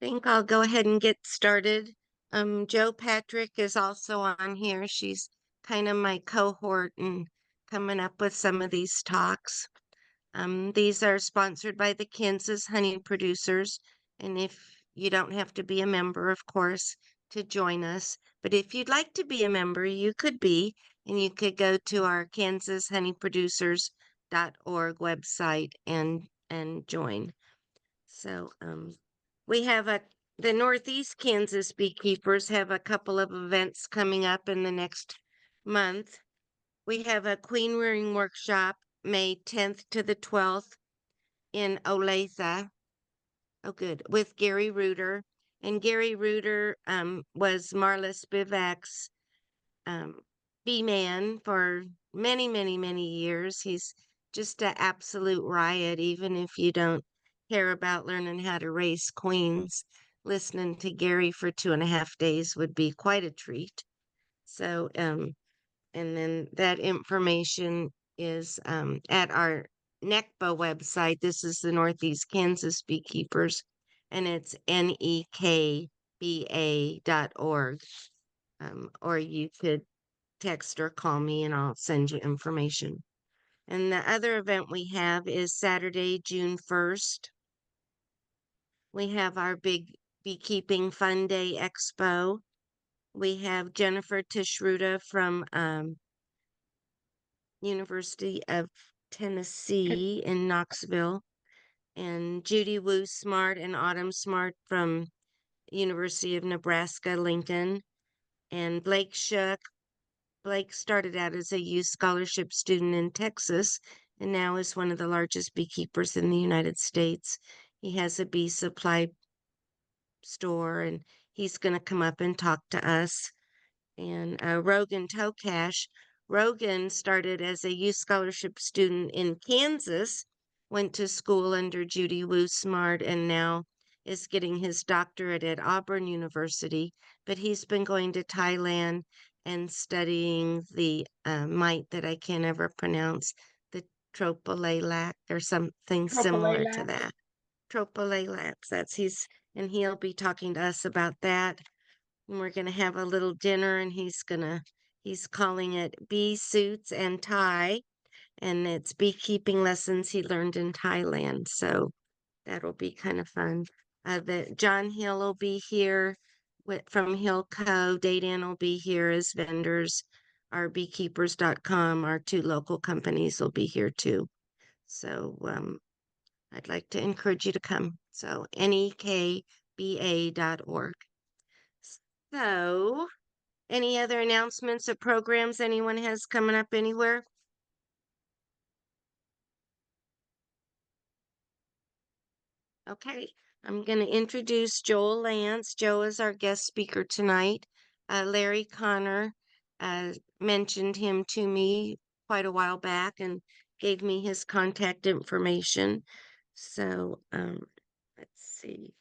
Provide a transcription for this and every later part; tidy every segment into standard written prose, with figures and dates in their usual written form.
Think I'll go ahead and get started. Joe Patrick is also on here. She's kind of my cohort and coming up with some of these talks. These are sponsored by the Kansas honey producers, and if you don't have to be a member, of course, to join us, but if you'd like to be a member, you could be, and you could go to our kansashoneyproducers.org website and join. So, we have the Northeast Kansas beekeepers have a couple of events coming up in the next month. We have a queen rearing workshop May 10th to the 12th in Olathe. Oh, good. With Gary Reuter. And Gary Reuter was Marla Spivak's um, bee man for many, many, many years. He's just an absolute riot, even if you don't care about learning how to raise queens. Listening to Gary for 2.5 days would be quite a treat. So, and then that information is at our NECBA website. This is the Northeast Kansas Beekeepers, and it's nekba.org. Or you could text or call me and I'll send you information. And the other event we have is Saturday, June 1st. We have our big Beekeeping Fun Day Expo. We have Jennifer Tishruta from University of Tennessee in Knoxville, and Judy Wu Smart and Autumn Smart from University of Nebraska, Lincoln, and Blake Shook. Blake started out as a youth scholarship student in Texas and now is one of the largest beekeepers in the United States. He has a bee supply store and he's going to come up and talk to us. And Rogan Tokash. Rogan started as a youth scholarship student in Kansas, went to school under Judy Wu Smart, and now is getting his doctorate at Auburn University. But he's been going to Thailand and studying the mite that I can't ever pronounce, the tropolalac or something similar to that. Tropolalac. And he'll be talking to us about that. And we're going to have a little dinner, and he's calling it Bee Suits and Thai, and it's beekeeping lessons he learned in Thailand. So that'll be kind of fun. The John Hill will be here from Hill Co. Daydan will be here as vendors. Our beekeepers.com, our two local companies will be here too. So I'd like to encourage you to come. So nekba.org. So, any other announcements of programs anyone has coming up anywhere? Okay, I'm going to introduce Joel Lantz. Joe is our guest speaker tonight. Larry Connor mentioned him to me quite a while back and gave me his contact information. So, let's see.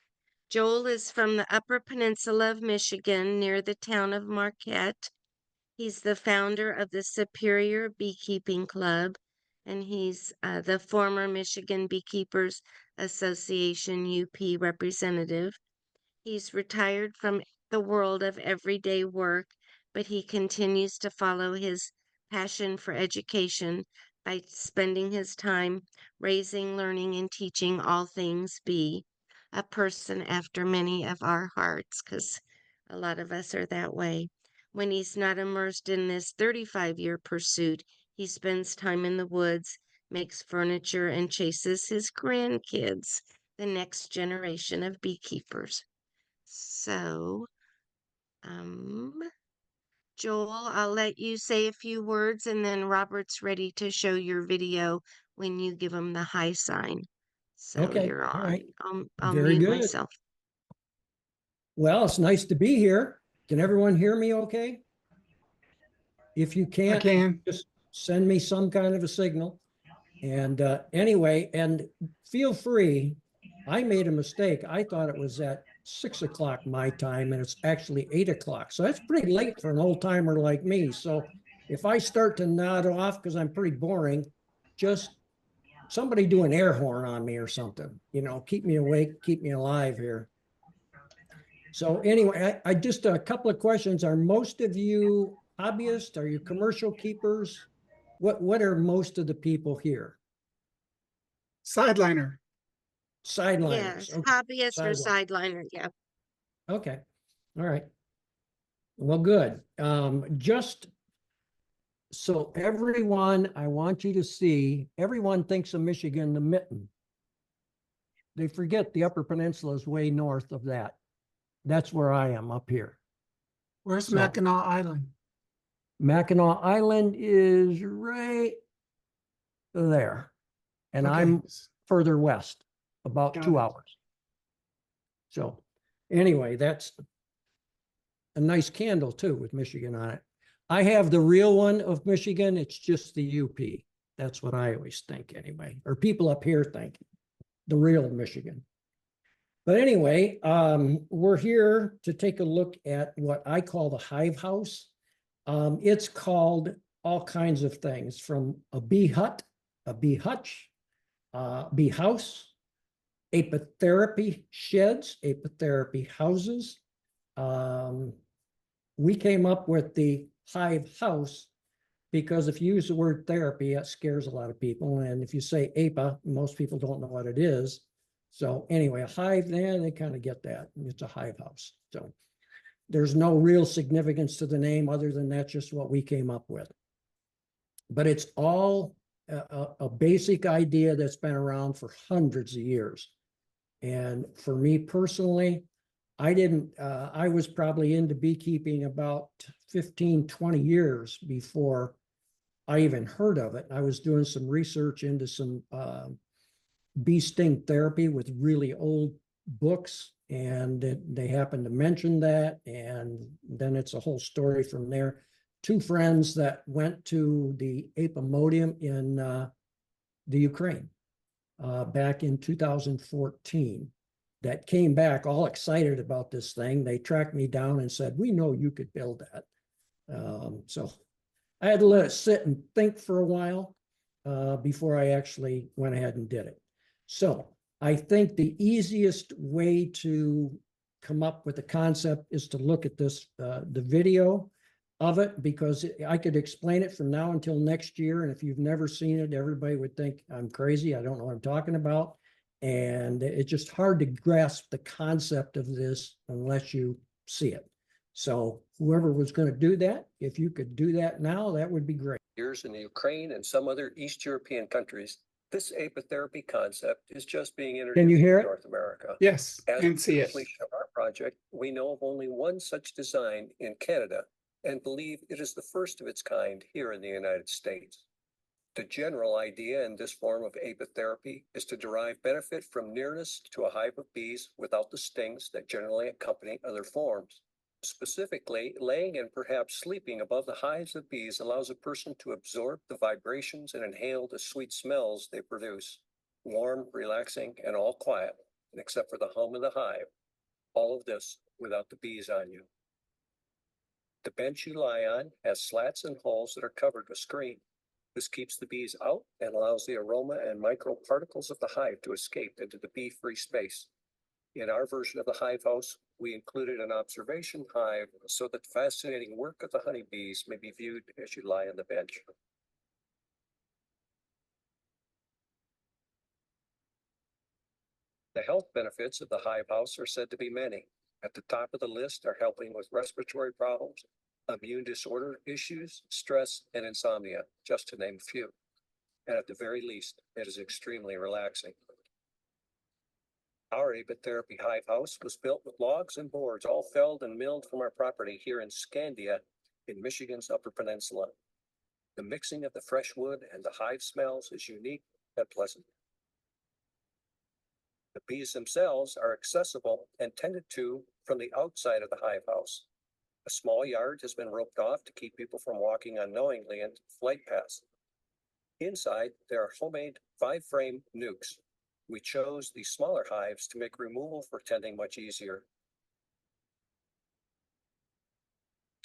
Joel is from the Upper Peninsula of Michigan near the town of Marquette. He's the founder of the Superior Beekeeping Club, and he's the former Michigan Beekeepers Association UP representative. He's retired from the world of everyday work, but he continues to follow his passion for education by spending his time raising, learning, and teaching all things bee, a person after many of our hearts, because a lot of us are that way. When he's not immersed in this 35-year pursuit, he spends time in the woods, makes furniture, and chases his grandkids, the next generation of beekeepers. So, Joel, I'll let you say a few words, and then Robert's ready to show your video when you give him the high sign. So Okay. you're on. All right. I'll Very mute good. myself. Well, it's nice to be here. Can everyone hear me okay? If you can't, just send me some kind of a signal. And anyway, and feel free. I made a mistake. I thought it was at 6 o'clock my time, and it's actually 8 o'clock. So that's pretty late for an old timer like me. So if I start to nod off because I'm pretty boring, just somebody do an air horn on me or something. You know, keep me awake, keep me alive here. So anyway, I just a couple of questions. Are most of you hobbyists? Are you commercial keepers? What are most of the people here? Sideliner. Sideliners. Yes, Okay. hobbyist or Sideline. sideliner. Yeah. Okay. All right. Well, good. Just so everyone, I want you to see, everyone thinks of Michigan, the mitten. They forget the Upper Peninsula is way north of that. That's where I am up here. Where's So- Mackinac Island? Mackinac Island is right there. And Okay. I'm further west, about Got 2 it. hours. So anyway, that's a nice candle too with Michigan on it. I have the real one of Michigan. It's just the UP. That's what I always think anyway, or people up here think the real Michigan. But anyway, we're here to take a look at what I call the Hive House. It's called all kinds of things, from a bee hut, a bee hutch, bee house, apitherapy sheds, apitherapy houses. We came up with the Hive House because if you use the word therapy, it scares a lot of people. And if you say APA, most people don't know what it is. So anyway, a hive, they kind of get that. It's a hive house. So there's no real significance to the name other than that's just what we came up with. But it's all a basic idea that's been around for hundreds of years. And for me personally, I was probably into beekeeping about 15, 20 years before I even heard of it. I was doing some research into some bee sting therapy with really old books, and they happened to mention that, and then it's a whole story from there. Two friends that went to the Apomodium in the Ukraine back in 2014 that came back all excited about this thing. They tracked me down and said, we know you could build that. So I had to let it sit and think for a while before I actually went ahead and did it. So I think the easiest way to come up with the concept is to look at this, the video of it, because I could explain it from now until next year. And if you've never seen it, everybody would think I'm crazy. I don't know what I'm talking about. And it's just hard to grasp the concept of this unless you see it. So whoever was going to do that, if you could do that now, that would be great. Years in the Ukraine and some other East European countries, this apitherapy concept is just being introduced you hear in it? North America. Yes, As and of see the it. completion of our project, we know of only one such design in Canada and believe it is the first of its kind here in the United States. The general idea in this form of apitherapy is to derive benefit from nearness to a hive of bees without the stings that generally accompany other forms. Specifically, laying and perhaps sleeping above the hives of bees allows a person to absorb the vibrations and inhale the sweet smells they produce. Warm, relaxing, and all quiet, except for the hum of the hive. All of this without the bees on you. The bench you lie on has slats and holes that are covered with screen. This keeps the bees out and allows the aroma and microparticles of the hive to escape into the bee-free space. In our version of the Hive House, we included an observation hive so that the fascinating work of the honeybees may be viewed as you lie on the bench. The health benefits of the Hive House are said to be many. At the top of the list are helping with respiratory problems, immune disorder issues, stress, and insomnia, just to name a few. And at the very least, it is extremely relaxing. Our apitherapy hive house was built with logs and boards, all felled and milled from our property here in Scandia, in Michigan's Upper Peninsula. The mixing of the fresh wood and the hive smells is unique and pleasant. The bees themselves are accessible and tended to from the outside of the hive house. A small yard has been roped off to keep people from walking unknowingly into flight paths. Inside, there are homemade 5-frame nukes. We chose these smaller hives to make removal for tending much easier.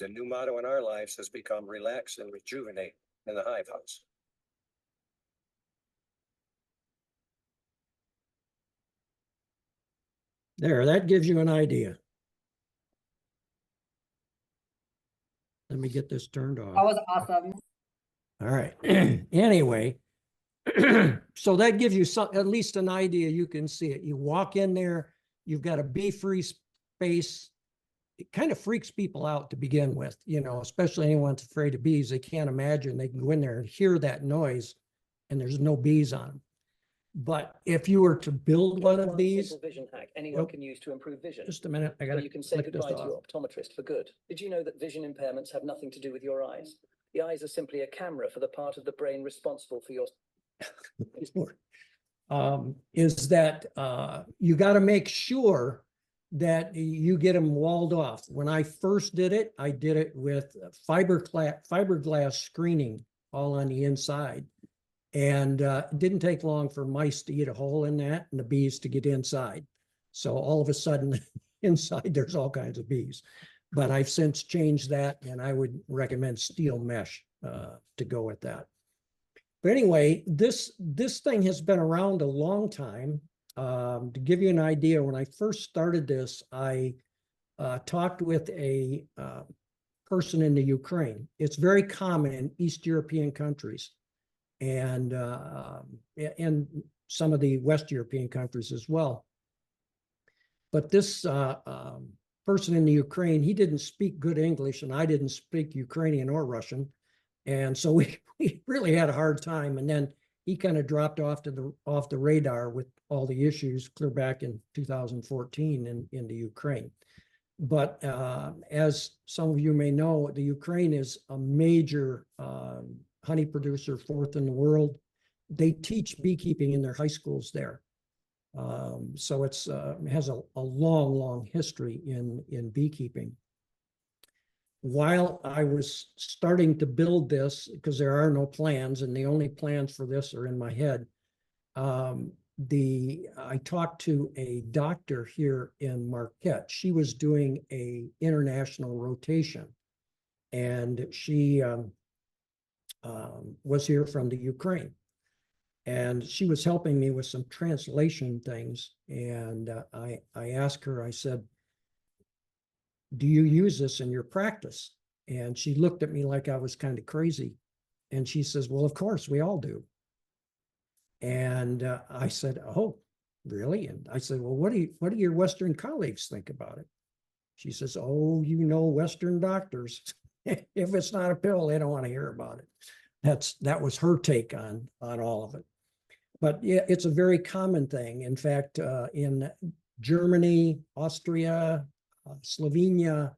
The new motto in our lives has become relax and rejuvenate in the hive house. There, that gives you an idea. Let me get this turned That off. was awesome. All right. Anyway, so that gives you some, at least an idea. You can see it. You walk in there, you've got a bee-free space. It kind of freaks people out to begin with, you know, especially anyone that's afraid of bees. They can't imagine they can go in there and hear that noise and there's no bees on them. But if you were to build one of these, simple vision hack anyone Nope. can use to improve vision. just a minute, I So gotta you can say click this goodbye to off. your optometrist for good. Did you know that vision impairments have nothing to do with your eyes? The eyes are simply a camera for the part of the brain responsible for your Is that you got to make sure that you get them walled off. When I first did it, I did it with fiberglass screening all on the inside. And it didn't take long for mice to eat a hole in that and the bees to get inside. So all of a sudden inside there's all kinds of bees. But I've since changed that, and I would recommend steel mesh to go with that. But anyway, this thing has been around a long time. To give you an idea, when I first started this, I talked with a person in the Ukraine. It's very common in East European countries and some of the West European countries as well. But this person in the Ukraine, he didn't speak good English, and I didn't speak Ukrainian or Russian. And so we really had a hard time. And then he kind of dropped off the radar with all the issues clear back in 2014 in the Ukraine. But as some of you may know, the Ukraine is a major honey producer, fourth in the world. They teach beekeeping in their high schools there. So it has a long, long history in beekeeping. While I was starting to build this, because there are no plans, and the only plans for this are in my head, I talked to a doctor here in Marquette. She was doing a international rotation, and she was here from the Ukraine. And she was helping me with some translation things. And I asked her, I said, do you use this in your practice? And she looked at me like I was kind of crazy. And she says, well, of course, we all do. And I said, oh, really? And I said, well, what do your Western colleagues think about it? She says, oh, you know, Western doctors, if it's not a pill, they don't want to hear about it. That was her take on all of it. But yeah, it's a very common thing. In fact, in Germany, Austria, Slovenia,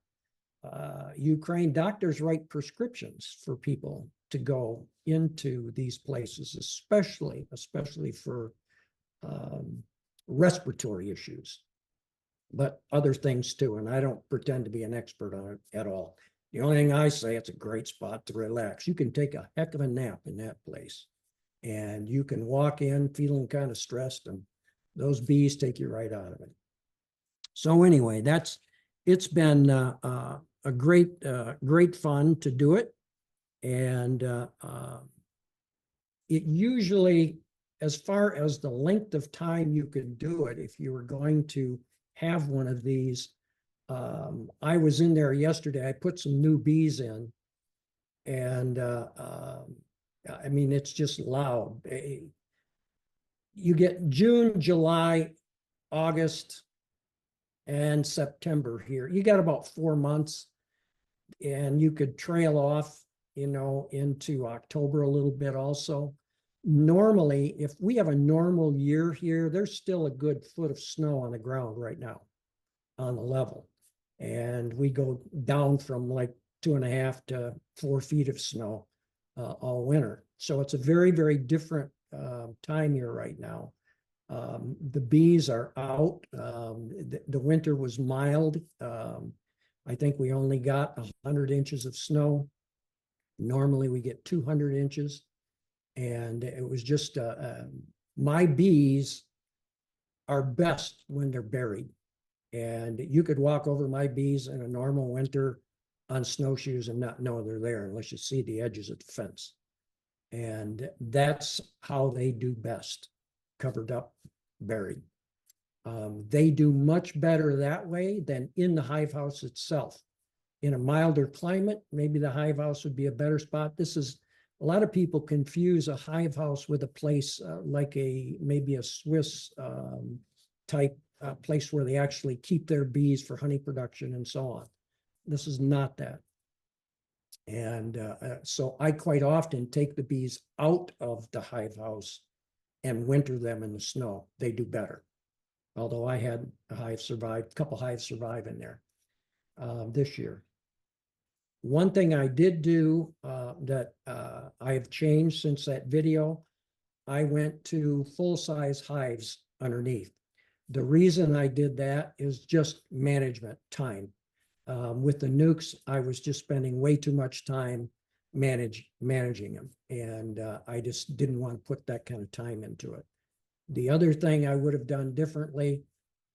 Ukraine, doctors write prescriptions for people to go into these places, especially for respiratory issues, but other things too. And I don't pretend to be an expert on it at all. The only thing I say, it's a great spot to relax. You can take a heck of a nap in that place, and you can walk in feeling kind of stressed, and those bees take you right out of it. So anyway, it's been a great fun to do it. And it usually, as far as the length of time you could do it, if you were going to have one of these, I was in there yesterday, I put some new bees in, and I mean, it's just loud. You get June, July, August, and September here. You got about 4 months, and you could trail off, you know, into October a little bit also. Normally, if we have a normal year here, there's still a good foot of snow on the ground right now on the level. And we go down from like 2.5 to 4 feet of snow all winter. So it's a very, very different time here right now. The bees are out. The winter was mild. I think we only got 100 inches of snow. Normally we get 200 inches. And it was just, my bees are best when they're buried. And you could walk over my bees in a normal winter on snowshoes and not know they're there unless you see the edges of the fence. And that's how they do best, covered up, buried. They do much better that way than in the hive house itself. in a milder climate, maybe the hive house would be a better spot. A lot of people confuse a hive house with a place like maybe a Swiss type place where they actually keep their bees for honey production and so on. This is not that. And so I quite often take the bees out of the hive house and winter them in the snow. They do better. Although I had a couple hives survive in there this year. One thing I did do that I have changed since that video, I went to full-size hives underneath. The reason I did that is just management time. With the nukes, I was just spending way too much time managing them, and I just didn't want to put that kind of time into it. The other thing I would have done differently,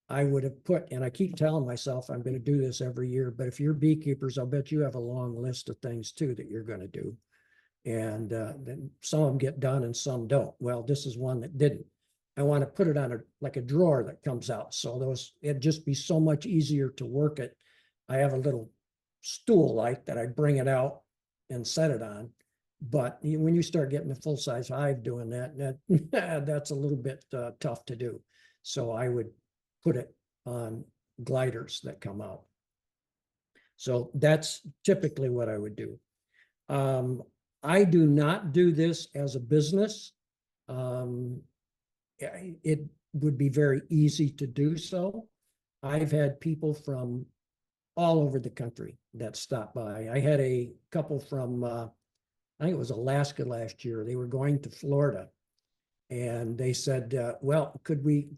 I would have put, and I keep telling myself I'm going to do this every year, but if you're beekeepers, I'll bet you have a long list of things too that you're going to do. And then some of them get done and some don't. Well, this is one that didn't. I want to put it on like a drawer that comes out. So it'd just be so much easier to work it. I have a little stool like that I bring it out and set it on. But when you start getting a full-size hive doing that, that's a little bit tough to do. So I would put it on gliders that come out. So that's typically what I would do. I do not do this as a business. It would be very easy to do so. I've had people from all over the country that stop by. I had a couple from, I think it was Alaska last year. They were going to Florida. And they said, well, could we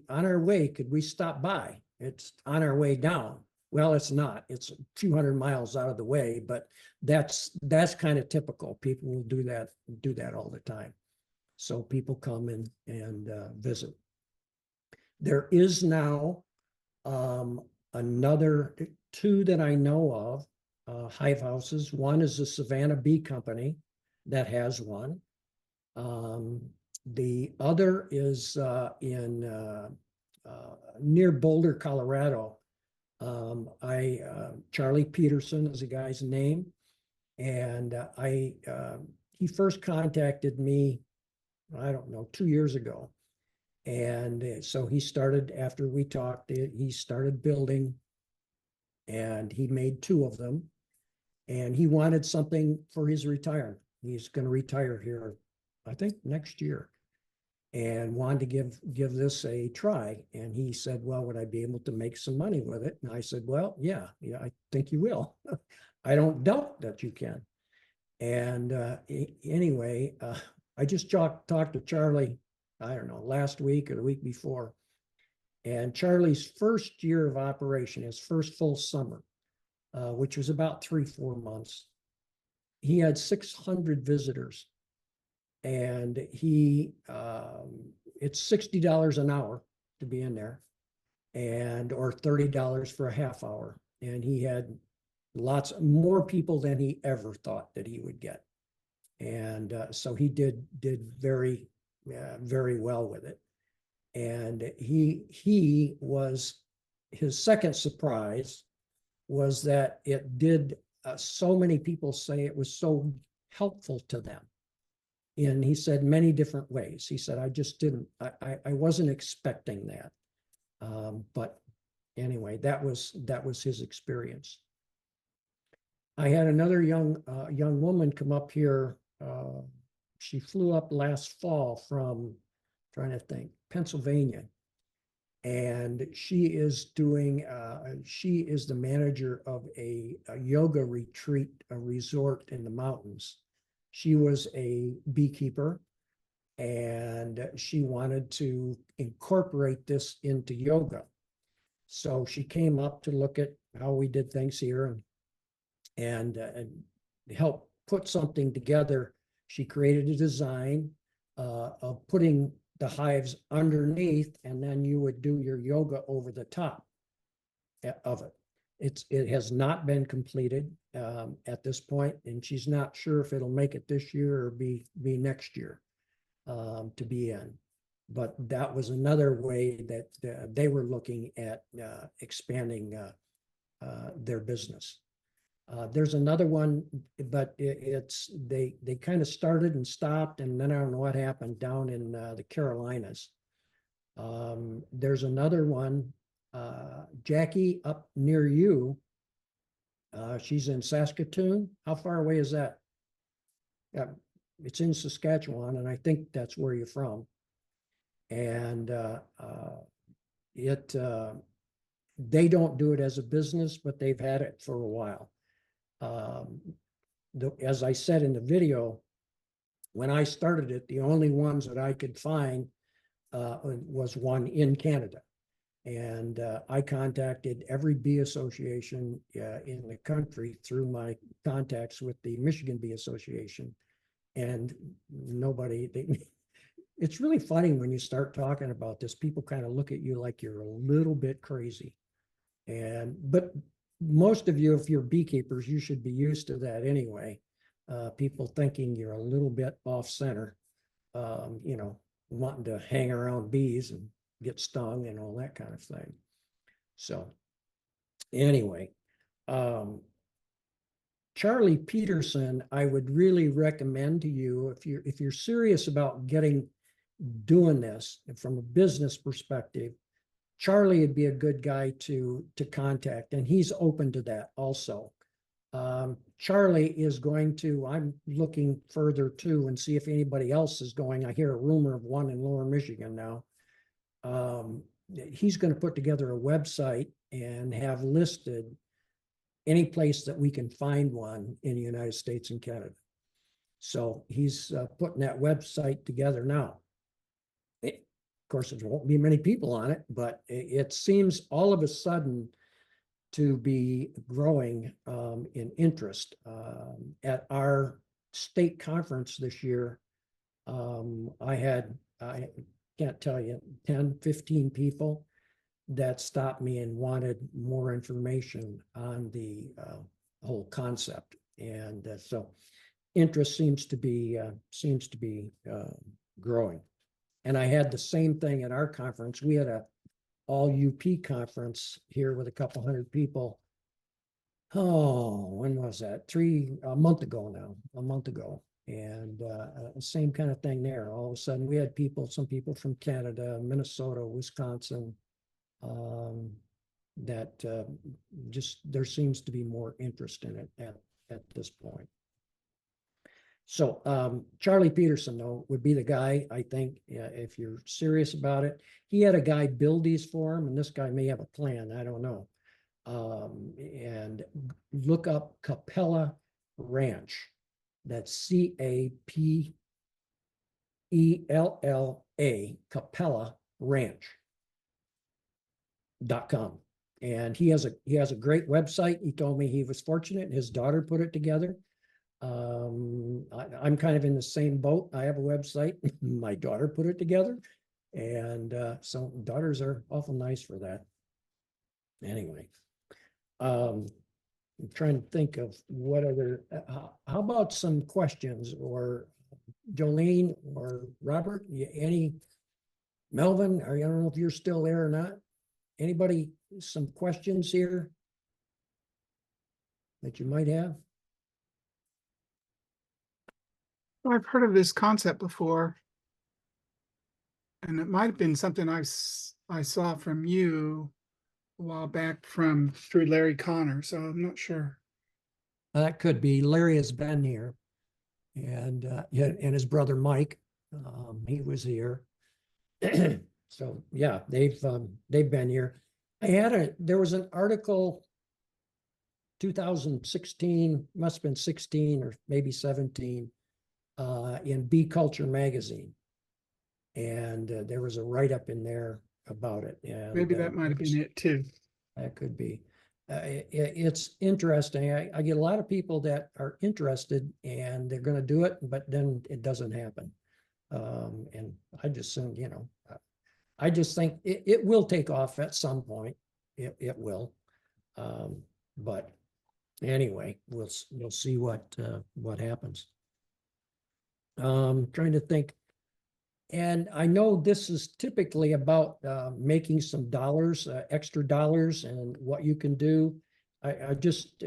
on our way, could we stop by? It's on our way down. Well, it's not. It's a few hundred miles out of the way, but that's kind of typical. People will do that all the time. So people come in and visit. There is now another two that I know of, hive houses. One is the Savannah Bee Company that has one. The other is in near Boulder, Colorado. Charlie Peterson is the guy's name, and he first contacted me, I don't know, 2 years ago, and so he started, after we talked, he started building, and he made 2 of them, and he wanted something for his retirement. He's going to retire here, I think, next year, and wanted to give this a try. And he said, well, would I be able to make some money with it? And I said, well, yeah, I think you will. I don't doubt that you can. And anyway, I just talked to Charlie, I don't know, last week or the week before. And Charlie's first year of operation, his first full summer, which was about 3-4 months, he had 600 visitors. And it's $60 an hour to be in there, or $30 for a half hour. And he had lots more people than he ever thought that he would get. And so he did very, very well with it. And his second surprise was that it did, so many people say it was so helpful to them. And he said many different ways. He said, I wasn't expecting that. But anyway, that was his experience. I had another young woman come up here. She flew up last fall from, trying to think, Pennsylvania. And she is the manager of a yoga retreat, a resort in the mountains. She was a beekeeper, and she wanted to incorporate this into yoga. So she came up to look at how we did things here and help put something together. She created a design of putting the hives underneath, and then you would do your yoga over the top of it. It has not been completed at this point, and she's not sure if it'll make it this year or be next year to be in. But that was another way that they were looking at expanding their business. There's another one, but they kind of started and stopped, and then I don't know what happened down in the Carolinas. There's another one, Jackie, up near you. She's in Saskatoon. How far away is that? Yeah, it's in Saskatchewan, and I think that's where you're from. And they don't do it as a business, but they've had it for a while. As I said in the video, when I started it, the only ones that I could find was one in Canada. And I contacted every bee association in the country through my contacts with the Michigan Bee Association. And it's really funny when you start talking about this, people kind of look at you like you're a little bit crazy. But most of you, if you're beekeepers, you should be used to that anyway. People thinking you're a little bit off center, wanting to hang around bees and get stung and all that kind of thing. So anyway, Charlie Peterson, I would really recommend to you, if you're serious about doing this from a business perspective, Charlie would be a good guy to contact, and he's open to that also. Charlie is going to, I'm looking further too and see if anybody else is going. I hear a rumor of one in Lower Michigan now. He's going to put together a website and have listed any place that we can find one in the United States and Canada. So he's putting that website together now. Of course, there won't be many people on it, but it seems all of a sudden to be growing in interest. At our state conference this year, I can't tell you, 10, 15 people that stopped me and wanted more information on the whole concept. And so interest seems to be growing. And I had the same thing at our conference. We had a all UP conference here with a couple hundred people. Oh, when was that? A month ago now, a month ago. And same kind of thing there. All of a sudden we had some people from Canada, Minnesota, Wisconsin, that just there seems to be more interest in it at this point. So Charlie Peterson, though, would be the guy, I think, if you're serious about it. He had a guy build these for him, and this guy may have a plan. I don't know. And look up Capella Ranch. That's Capella, Capella Ranch.com. And he has a great website. He told me he was fortunate. His daughter put it together. I'm kind of in the same boat. I have a website. My daughter put it together. And so daughters are awful nice for that. Anyway, I'm trying to think of what other, how about some questions, or Jolene or Robert, Melvin, I don't know if you're still there or not. Anybody, some questions here that you might have? Well, I've heard of this concept before, and it might have been something I saw from you a while back through Larry Connor, so I'm not sure. That could be. Larry has been here, and his brother Mike, he was here. So yeah, they've been here. There was an article, 2016, must have been 16 or maybe 17, in Bee Culture magazine, and there was a write-up in there about it. And maybe that might have been it too. That could be. It's interesting. I get a lot of people that are interested and they're going to do it, but then it doesn't happen. And I just think, I just think it will take off at some point. It will. But anyway, we'll see what happens. Trying to think. And I know this is typically about making some dollars, extra dollars, and what you can do. I just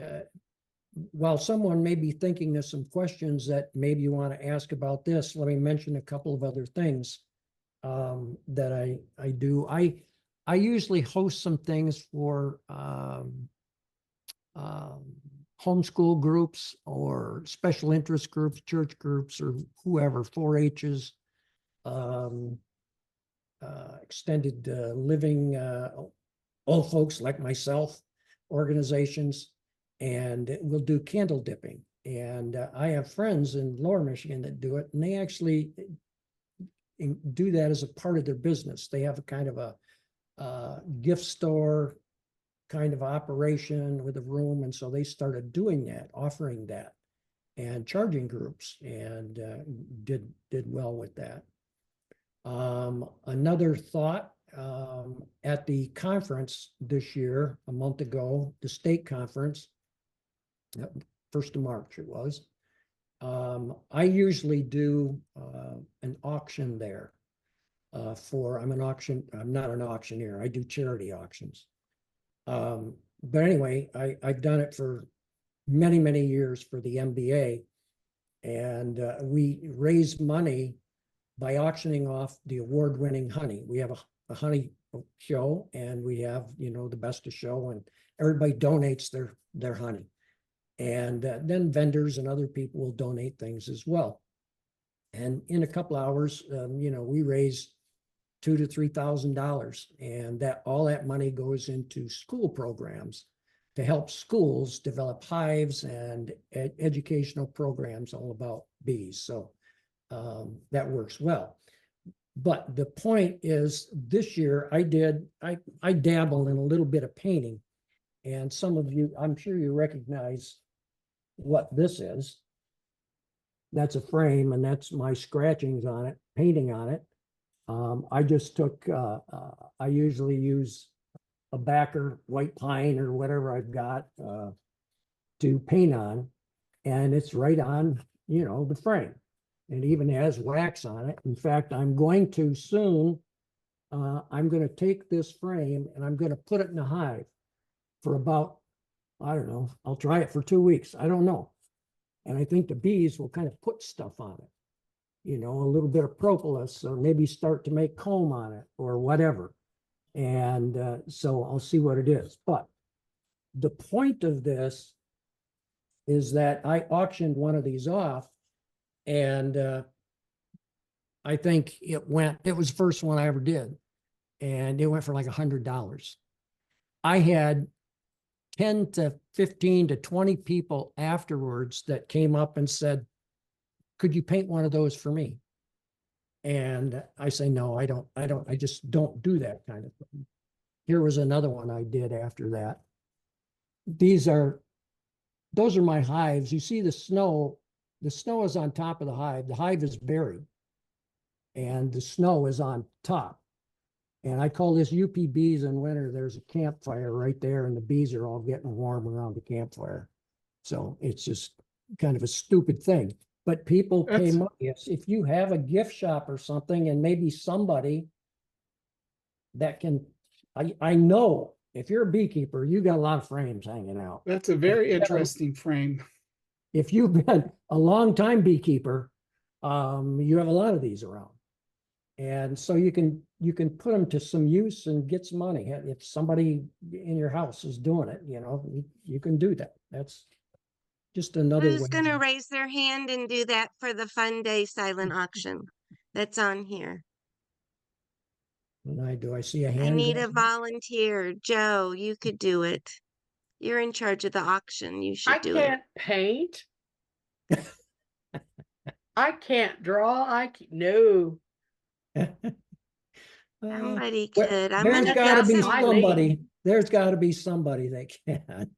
while someone may be thinking of some questions that maybe you want to ask about this, let me mention a couple of other things that I do. I usually host some things for homeschool groups or special interest groups, church groups, or whoever, 4-H's, extended living, old folks like myself, organizations, and we'll do candle dipping. And I have friends in Lower Michigan that do it, and they actually do that as a part of their business. They have a kind of a gift store kind of operation with a room, and so they started doing that, offering that, and charging groups, and did well with that. Another thought, at the conference this year, a month ago, the state conference, 1st of March it was. I usually do an auction there I'm not an auctioneer. I do charity auctions. But anyway, I've done it for many, many years for the MBA, and we raise money by auctioning off the award-winning honey. We have a honey show, and we have, the best of show, and everybody donates their honey. And then vendors and other people will donate things as well. And in a couple hours, we raise $2,000 to $3,000, and all that money goes into school programs to help schools develop hives and educational programs all about bees. So that works well. But the point is, this year I dabble in a little bit of painting, and some of you, I'm sure you recognize what this is. That's a frame, and that's my scratchings on it, painting on it. I just took, I usually use a backer, white pine or whatever I've got to paint on, and it's right on, the frame. It even has wax on it. In fact, I'm going to soon, I'm going to take this frame and I'm going to put it in a hive for about, I don't know, I'll try it for 2 weeks. I don't know. And I think the bees will kind of put stuff on it, a little bit of propolis, or maybe start to make comb on it or whatever. And so I'll see what it is. But the point of this is that I auctioned one of these off, and I think it was the first one I ever did, and it went for like $100. I had 10 to 15 to 20 people afterwards that came up and said, could you paint one of those for me? And I say, no, I just don't do that kind of thing. Here was another one I did after that. Those are my hives. You see the snow is on top of the hive. The hive is buried, and the snow is on top. And I call this UP bees in winter. There's a campfire right there, and the bees are all getting warm around the campfire. So it's just kind of a stupid thing. But people pay money. If you have a gift shop or something, and maybe somebody that can, I know if you're a beekeeper, you got a lot of frames hanging out. That's a very interesting frame. If you've been a long time beekeeper, you have a lot of these around. And so you can put them to some use and get some money. If somebody in your house is doing it, you can do that. That's just another way. Who's going to raise their hand and do that for the Fun Day silent auction that's on here? And do I see a hand? I need a volunteer. Joe, you could do it. You're in charge of the auction. You should do it. I can't paint. I can't draw. No. Somebody could. I'm There's gonna got to be some. somebody. There's got to be somebody that can.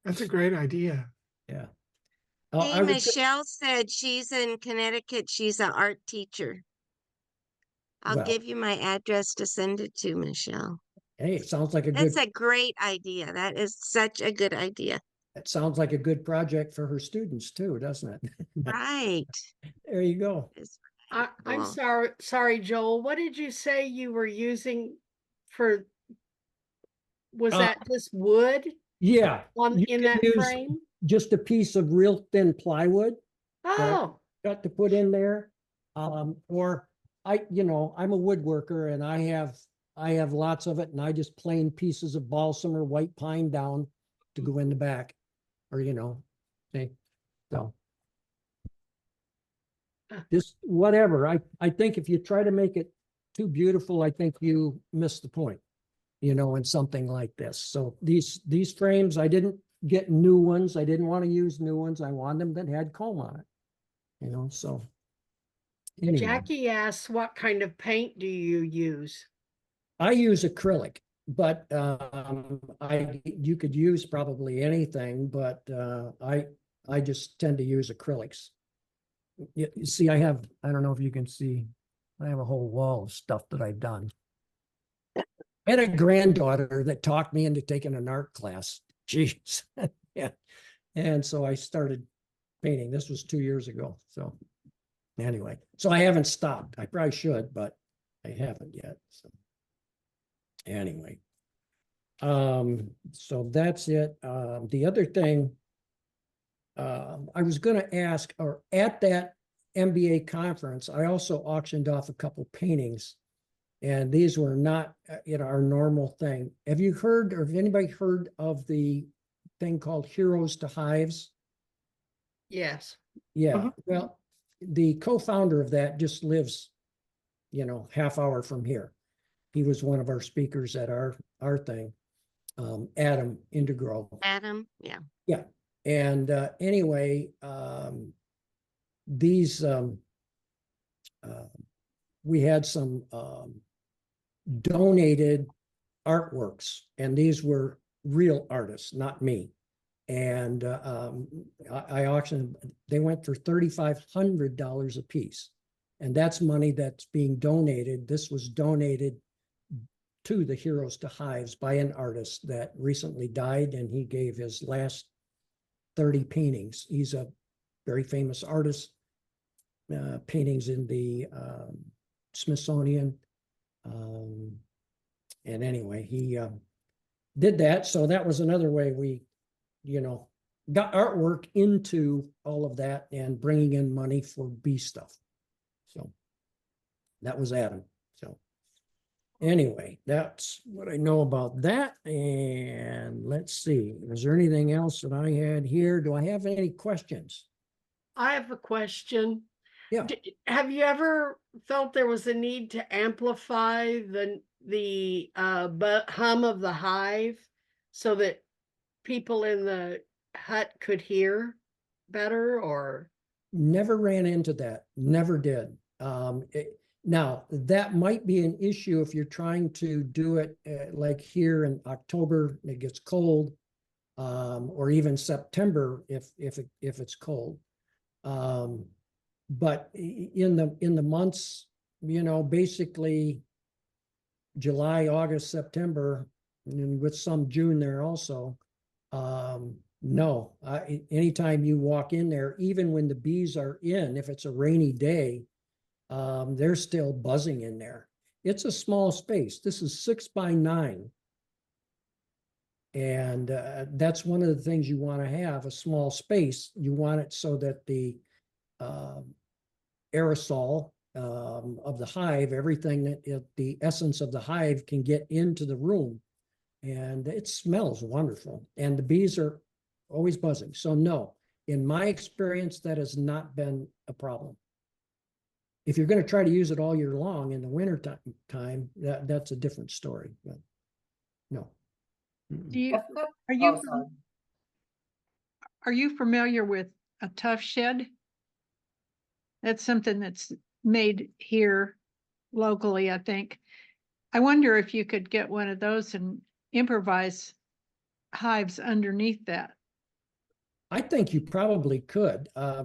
That's a great idea. Yeah. Hey, Michelle said she's in Connecticut. She's an art teacher. I'll give you my address to send it to, Michelle. Hey, it sounds like That's a great idea. That is such a good idea. It sounds like a good project for her students too, doesn't it? Right. There you go. I'm sorry, Joel. What did you say you were using was that just wood? Yeah. In that frame? just a piece of real thin plywood Oh, got to put in there. Or I'm a woodworker and I have lots of it, and I just plain pieces of balsam or white pine down to go in the back, or see, so. Just whatever. I think if you try to make it too beautiful, I think you miss the point, in something like this. So these frames, I didn't get new ones. I didn't want to use new ones. I wanted them that had comb on it, so. Anyway, Jackie asks, what kind of paint do you use? I use acrylic, but you could use probably anything, but I just tend to use acrylics. You see, I don't know if you can see, I have a whole wall of stuff that I've done. I had a granddaughter that talked me into taking an art class. Jeez. Yeah. And so I started painting. This was 2 years ago. So anyway, so I haven't stopped. I probably should, but I haven't yet. So anyway, so that's it. The other thing I was going to ask, or at that MBA conference, I also auctioned off a couple paintings, and these were not, our normal thing. Have you heard, or have anybody heard of the thing called Heroes to Hives? Yes. Yeah. Well, the co-founder of that just lives, half hour from here. He was one of our speakers at our thing, Adam Integral. Adam, yeah. Yeah. And anyway, these we had some donated artworks, and these were real artists, not me. And I auctioned. They went for $3,500 a piece, and that's money that's being donated. This was donated to the Heroes to Hives by an artist that recently died, and he gave his last 30 paintings. He's a very famous artist, paintings in the Smithsonian. And anyway, he did that. So that was another way we, got artwork into all of that and bringing in money for bee stuff. So that was Adam. So anyway, that's what I know about that. And let's see, is there anything else that I had here? Do I have any questions? I have a question. Yeah. Have you ever felt there was a need to amplify the hum of the hive so that people in the hut could hear better, or? Never ran into that. Never did. Now, that might be an issue if you're trying to do it like here in October, it gets cold, or even September if it's cold. But in the months, basically July, August, September, and with some June there also, no, anytime you walk in there, even when the bees are in, if it's a rainy day, they're still buzzing in there. It's a small space. This is 6 by 9. And that's one of the things you want to have, a small space. You want it so that the aerosol of the hive, everything that the essence of the hive can get into the room. And it smells wonderful. And the bees are always buzzing. So no, in my experience, that has not been a problem. If you're going to try to use it all year long in the winter time, that's a different story. But no. Do you, are you familiar with a tuff shed? That's something that's made here locally, I think. I wonder if you could get one of those and improvise hives underneath that. I think you probably could. I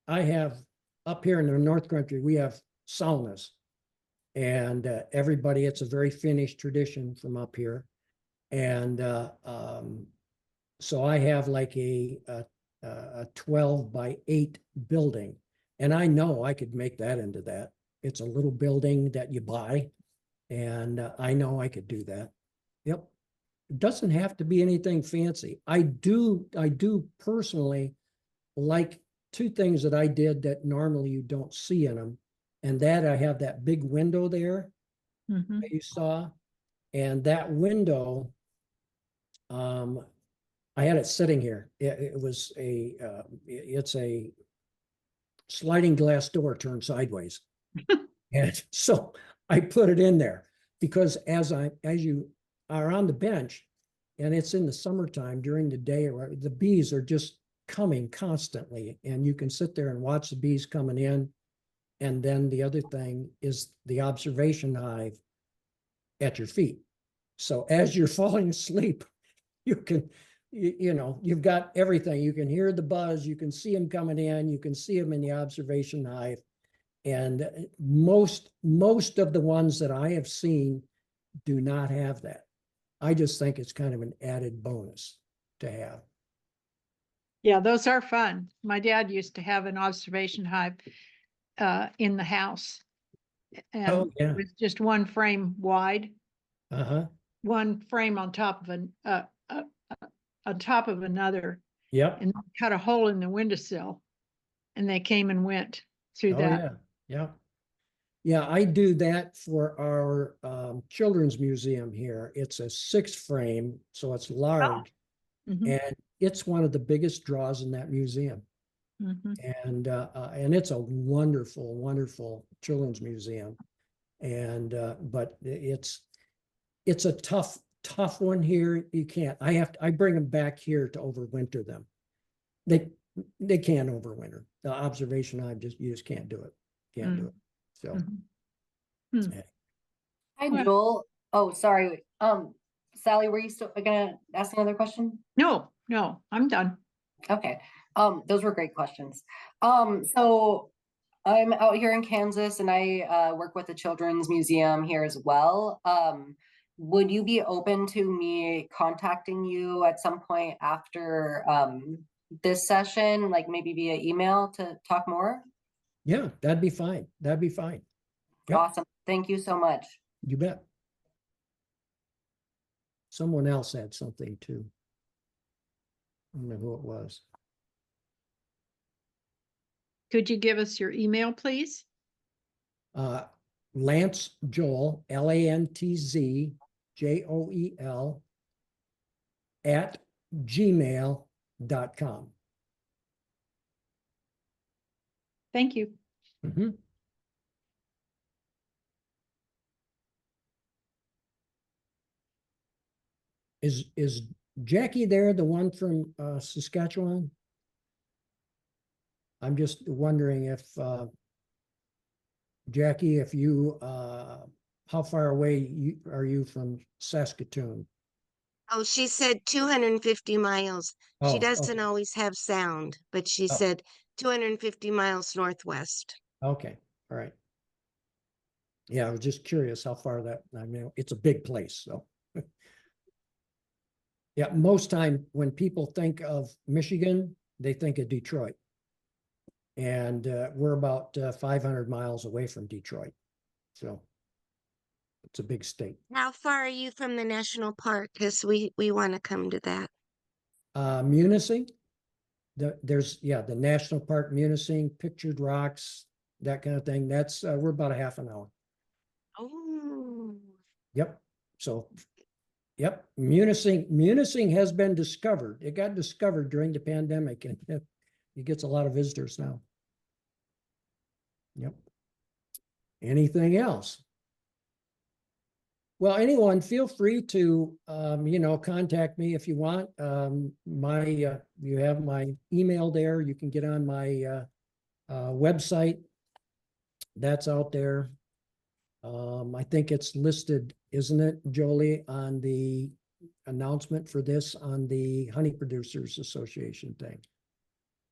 have up here in the North Country, we have saunas, and everybody, it's a very Finnish tradition from up here. And so I have like a 12 by 8 building, and I know I could make that into that. It's a little building that you buy, and I know I could do that. Yep. It doesn't have to be anything fancy. I do personally like two things that I did that normally you don't see in them. And that I have that big window there Mhm. that you saw. And that window, I had it sitting here. It was it's a sliding glass door turned sideways. And so I put it in there because as you are on the bench and it's in the summertime during the day, or the bees are just coming constantly, and you can sit there and watch the bees coming in. And then the other thing is the observation hive at your feet. So as you're falling asleep, you can, you've got everything. You can hear the buzz, you can see them coming in, you can see them in the observation hive. And most of the ones that I have seen do not have that. I just think it's kind of an added bonus to have. Yeah, those are fun. My dad used to have an observation hive in the house. And Oh, yeah. it was just one frame wide, Uh-huh. one frame on top of on top of another, Yep. and cut a hole in the windowsill, and they came and went through Oh, that. yeah. Yeah. Yeah, I do that for our children's museum here. It's a 6 frame, so it's large. Mhm, And it's one of the biggest draws in that museum. mhm. And it's a wonderful, wonderful children's museum. And but it's a tough one here. You can't. I bring them back here to overwinter them. They can't overwinter. The observation hive you just can't do it. Can't do it. So Mhm. Hmm. yeah. Hi, Well- Joel. Oh, sorry. Sally, were you still gonna ask another question? No, I'm done. Okay. Those were great questions. So I'm out here in Kansas and I work with the Children's Museum here as well. Would you be open to me contacting you at some point after this session, like maybe via email to talk more? Yeah, that'd be fine. That'd be fine. Yep. Awesome. Thank you so much. You bet. Someone else had something too. I don't know who it was. Could you give us your email, please? Lantz Joel, LANTZ JOEL at gmail.com. Thank you. Mhm. Is Jackie there, the one from Saskatchewan? I'm just wondering if Jackie, if you how far away are you from Saskatoon? Oh, she said 250 miles. She Oh, doesn't okay. always have sound, but she Oh. said 250 miles northwest. Okay, all right. Yeah, I was just curious how far that, I mean, it's a big place, so. Yeah, most time when people think of Michigan, they think of Detroit. And we're about 500 miles away from Detroit. So it's a big state. How far are you from the national park? Because we want to come to that. Munising, there's the National Park Munising, Pictured Rocks, that kind of thing. That's we're about a half an hour. Oh, Yep. So, yep. Munising has been discovered. It got discovered during the pandemic, and it gets a lot of visitors now. Yep. Anything else? Well, anyone, feel free to, contact me if you want. You have my email there. You can get on my website. That's out there. I think it's listed, isn't it, Jolie, on the announcement for this on the Honey Producers Association thing?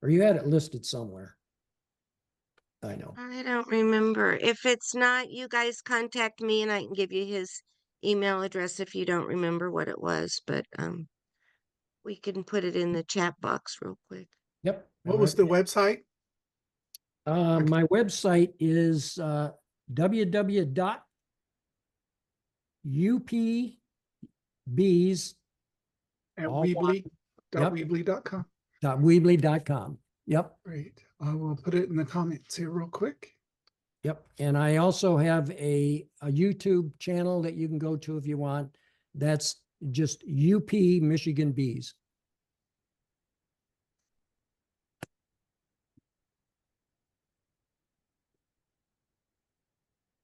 Or you had it listed somewhere? I know. I don't remember. If it's not, you guys contact me and I can give you his email address if you don't remember what it was, but we can put it in the chat box real quick. Yep. What was the website? My website is www.upbees at All one. Yep. Weebly.com. Weebly.com. Yep. Great. I will put it in the comments here real quick. Yep. And I also have a YouTube channel that you can go to if you want. That's just UP Michigan Bees.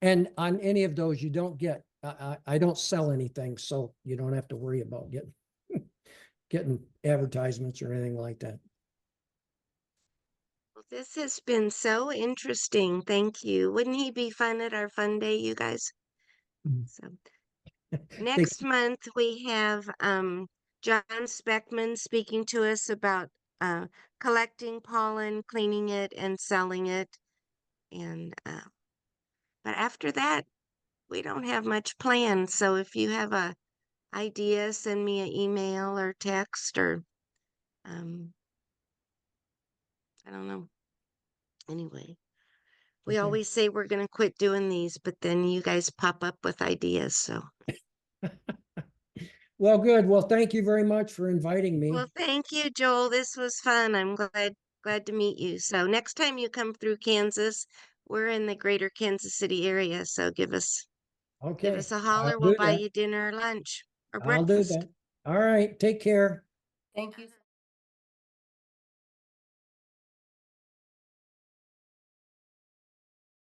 And on any of those, you don't get, I don't sell anything, so you don't have to worry about getting advertisements or anything like that. Well, this has been so interesting. Thank you. Wouldn't he be fun at our fun day, you guys? Mhm. So next month we have John Speckman speaking to us about collecting pollen, cleaning it, and selling it. And but after that, we don't have much planned. So if you have a idea, send me an email or text or I don't know. Anyway, we Okay. always say we're going to quit doing these, but then you guys pop up with ideas. So, Well, good. Well, thank you very much for inviting me. well, thank you, Joel. This was fun. I'm glad to meet you. So next time you come through Kansas, we're in the greater Kansas City area. So give us Okay. a I'll holler. We'll do buy that. you dinner or lunch or I'll do breakfast. that. All right. Take care. Thank you so